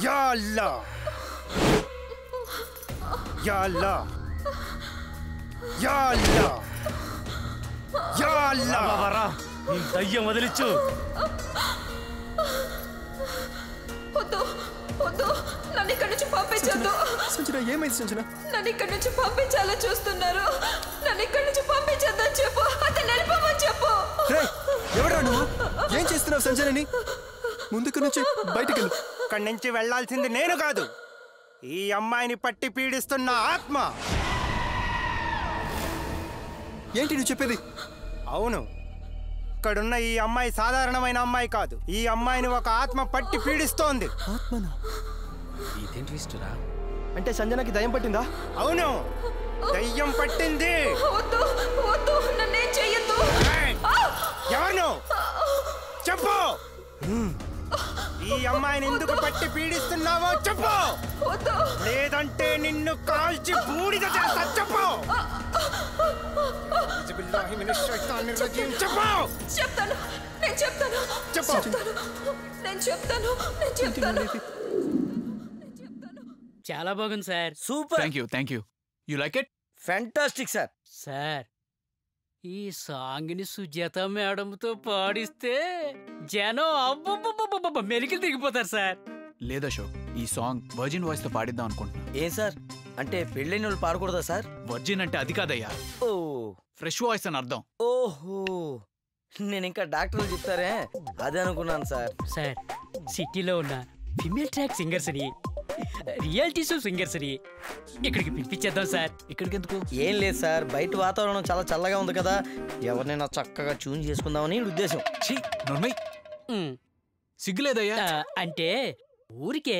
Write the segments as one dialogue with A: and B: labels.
A: Yeah అల్లా yeah అల్లా yeah అల్లా yeah అల్లా
B: బాబారా నీ దయ్యం వదిలిచ్చు.
C: వద్దు వద్దు, నన్ను ఇక్కడి నుంచి పంపించొద్దు.
D: సంజన ఏమైంది సంజన?
C: నన్ను ఇక్కడి నుంచి పంపించాలని చూస్తున్నారు. నన్ను ఇక్కడి నుంచి పంపించొద్దని చెప్పు, అతను వెళ్ళిపోమని చెప్పు.
D: ఎవరా నువ్వు? ఏం చేస్తున్నావు సంజనని? ముందుకు నుంచి బయటికి వెళ్ళు.
A: ఇక్కడి నుంచి వెళ్లాల్సింది నేను కాదు, ఈ అమ్మాయిని పట్టి పీడిస్తున్న ఆత్మ.
D: ఏంటి నువ్వు చెప్పేది?
A: అవును, ఇక్కడున్న ఈ అమ్మాయి సాధారణమైన అమ్మాయి కాదు. ఈ అమ్మాయిని ఒక ఆత్మ పట్టి పీడిస్తోంది.
D: ఆత్మనా?
B: ఇదేంటి ఇష్టరా?
D: అంటే సంజనకి దయ్యం పట్టిందా?
A: అవును, దయ్యం పట్టింది.
C: వద్దు వద్దు, నన్నేం చెయ్యొద్దు.
A: ఎవరు చెప్పు, ఈ అమ్మాయిని ఎందుకు పట్టి పీడిస్తున్నావో చెప్పు, లేదంటే నిన్ను కాల్చి బూడిద చేస్తా. చెప్పు.
C: చెప్తాను, నేను చెప్తాను, నేను చెప్తాను, నేను చెప్తాను.
E: చాలా బాగుంది sir.
F: Super. Thank you. You like it?
B: Fantastic sir.
E: Sir, ఈ సాంగ్ని సుజాత మేడంతో పాడిస్తే జనం అబ్బబ్బబ్బబ్బ మెలికలు దిగిపోతారు సార్.
F: లేదా షో, ఈ సాంగ్ వర్జిన్ వాయిస్ తో పాడిద్దాం అనుకుంటున్నా.
B: ఏం సార్, అంటే పెళ్ళైన వాళ్ళు పాడకూడదా సార్?
F: వర్జిన్ అంటే అది కాదయ్యా,
B: ఓ
F: ఫ్రెష్ వాయిస్ అని అర్థం.
B: ఓహో, నేను ఇంకా డాక్టర్లు చెప్తారే అదే అనుకున్నాను సార్.
E: సార్, సిటీలో ఉన్న ఫిమేల్ ట్రాక్ సింగర్స్ ని, రియాలిటీ షో సింగర్స్ ని ఇక్కడికి పిలిపించేద్దాం సార్.
F: ఇక్కడికి ఎందుకు?
B: ఏం లేదు సార్, బయట వాతావరణం చాలా చల్లగా ఉంది కదా, ఎవరినైనా చక్కగా ట్యూన్ చేసుకుందామని ఉద్దేశం.
F: సిగ్గులేదయ్యా?
E: అంటే ఊరికే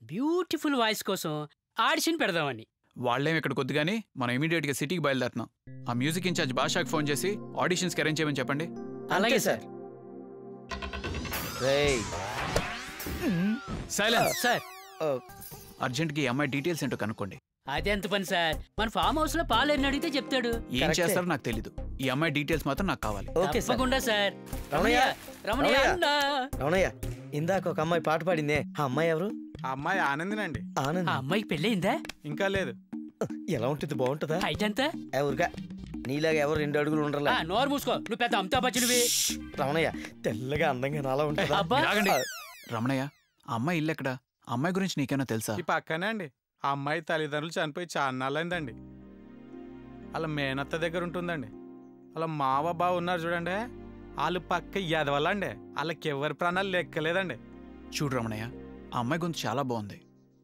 E: బ్యూటిఫుల్ వాయిస్ కోసం ఆడిషన్ పెడదామని.
F: వాళ్ళేం ఇక్కడ కొద్దిగానే మనం ఇమీడియట్ గా సిటీకి బయలుదేరుతున్నాం. ఆ మ్యూజిక్ ఇన్ఛార్జ్ భాషాకి ఫోన్ చేసి ఆడిషన్స్ కి అరేంజ్ చేయమని చెప్పండి.
E: అలాగే సార్.
F: Silence
E: sir.
F: అర్జెంట్ కి అమ్మాయి డీటెయిల్స్ ఏంటో కనుక్కోండి.
E: అదెంత పని సార్, మన ఫామ్ హౌస్ లో పాలేని అడిగితే చెప్తాడు.
F: ఏం చేస్తారో నాకు తెలీదు, ఈ అమ్మాయి డీటెయిల్స్ మాత్రం నాకు కావాలి.
E: తప్పకుండా సార్.
B: రమణయ్య,
E: రమణయ్య,
B: ఇందాక ఒక అమ్మాయి పాట పాడిందే, ఆ అమ్మాయి ఎవరు?
G: ఆ అమ్మాయి ఆనందినండి.
B: ఆనంద్.
E: ఆ అమ్మాయికి పెళ్ళయిందా?
G: ఇంకా లేదు.
B: ఎలా ఉంటుంది, బాగుంటుందా?
E: హైట్ ఎంత?
B: ఎవరుగా నీలాగా ఎవరు 2 అడుగులు ఉండరా?
E: నోరు మూసుకో, నువ్వు పెద్ద అమితాబ్ బచ్చన్వి.
B: రమణయ్య, తెల్లగా అందంగా నాలా ఉంటుంది.
F: రమణయ్య, ఆ అమ్మాయి ఇల్లు ఎక్కడ? ఆ అమ్మాయి గురించి నీకేనా తెలుసా?
G: ఈ పక్కనే అండి. ఆ అమ్మాయి తల్లిదండ్రులు చనిపోయి చాన్నాళ్ళైందండి. అలా మేనత్త దగ్గర ఉంటుందండి. అలా మావ బావ ఉన్నారు చూడండి, వాళ్ళు పక్క ఎదవల్లండి. వాళ్ళకి ఎవరి ప్రాణాలు లెక్కలేదండి.
F: చూడు రమణయ్య, ఆ అమ్మాయి గొంతు చాలా బాగుంది.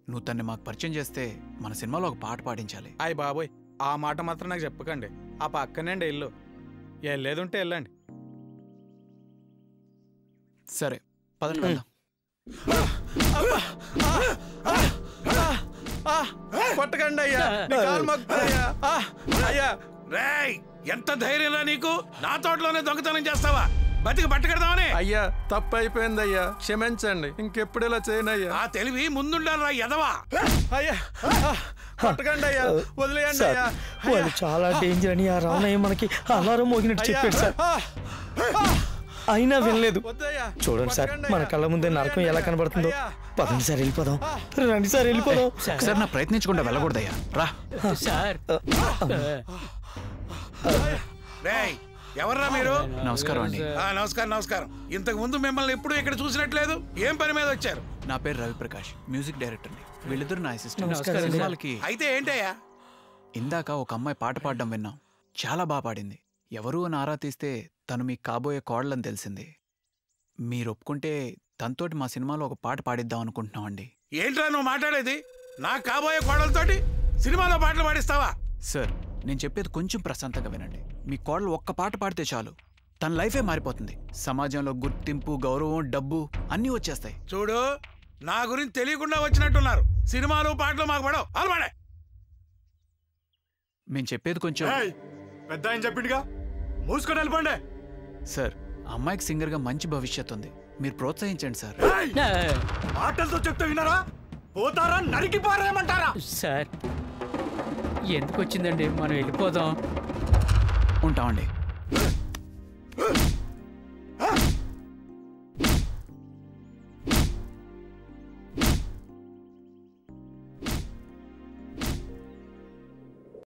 F: నువ్వు తన్ని మాకు పరిచయం చేస్తే మన సినిమాలో ఒక పాట పాడించాలి.
G: అయ్య బాబోయ్, ఆ మాట మాత్రం నాకు చెప్పకండి. ఆ పక్కనండి ఇల్లు, వెళ్ళేదుంటే వెళ్ళండి.
F: సరే పదండి వెళ్దాం.
G: కొట్టకండి అయ్యా, అయ్యా.
H: రేయ్, ఎంత ధైర్యంలా నీకు? నా తోటలోనే దొంగతనం చేస్తావా? బతికి పట్టుకెడదామని?
G: అయ్యా, తప్పు అయిపోయింది అయ్యా, క్షమించండి. ఇంకెప్పుడు ఇలా చేయనయ్యా.
H: ఆ తెలివి ముందుండాలరా ఎదవా.
G: అయ్యా, కొట్టకండి అయ్యా, వదిలేయండి అయ్యా.
B: వాళ్ళు చాలా డేంజర్ అని ఆ రామయ్య మనకి అలారం మోగినట్టు చెప్పాడు సార్. అయినా వినలేదు. చూడండి సార్, మన కళ్ళ ముందే నరకం ఎలా కనబడుతుందో. పదండి సార్, వెళ్ళిపోదాం. రండి సార్, వెళ్ళిపోదాం.
F: ఒకసారి నా ప్రయత్నించకుండా వెళ్ళకూడదయ్యా, రా
E: సార్.
H: రేయ్, ఎవర్రా మీరు?
F: నమస్కారం అండి.
H: నమస్కారం నమస్కారం. ఇంతకు ముందు మిమ్మల్ని ఎప్పుడు ఇక్కడ చూసినట్లేదు. ఏం పని మీద వచ్చారు?
F: నా పేరు రవిప్రకాష్, మ్యూజిక్ డైరెక్టర్ని. వీళ్ళిద్దరు నా అసిస్టెంట్.
H: అయితే ఏంటయ్యా?
F: ఇందాక ఒక అమ్మాయి పాట పాడడం విన్నాం, చాలా బాగా పాడింది. ఎవరు అని ఆరా తీస్తే తను మీకు కాబోయే కోడలని తెలిసింది. మీరు ఒప్పుకుంటే తనతోటి మా సినిమాలో ఒక పాట పాడిద్దాం అనుకుంటున్నామండి.
H: ఏంట్రా నువ్వు మాట్లాడేది? నా కాబోయే కోడలతోటి సినిమాలో పాటలు పాడిస్తావా?
F: సార్, నేను చెప్పేది కొంచెం ప్రశాంతంగా వినండి. మీ కోడలు ఒక్క పాట పాడితే చాలు, తన లైఫే మారిపోతుంది. సమాజంలో గుర్తింపు, గౌరవం, డబ్బు అన్నీ వచ్చేస్తాయి.
H: చూడు, నా గురించి తెలియకుండా వచ్చినట్టున్నారు. సినిమాలు పాటలు మాకు పడవు. అలవాడే.
F: మేము చెప్పేది కొంచెం
G: పెద్ద ఆయన చెప్పిండుగా, మూసుకొని వెళ్ళిపోండి.
F: సార్, అమ్మాయికి సింగర్గా మంచి భవిష్యత్తు ఉంది, మీరు ప్రోత్సహించండి సార్.
G: మాటలతో చెప్తే విన్నారా? పోతారా, నరికి పారేయమంటారా?
E: సార్, ఎందుకు వచ్చిందండి, మనం వెళ్ళిపోదాం.
F: ఉంటామండి.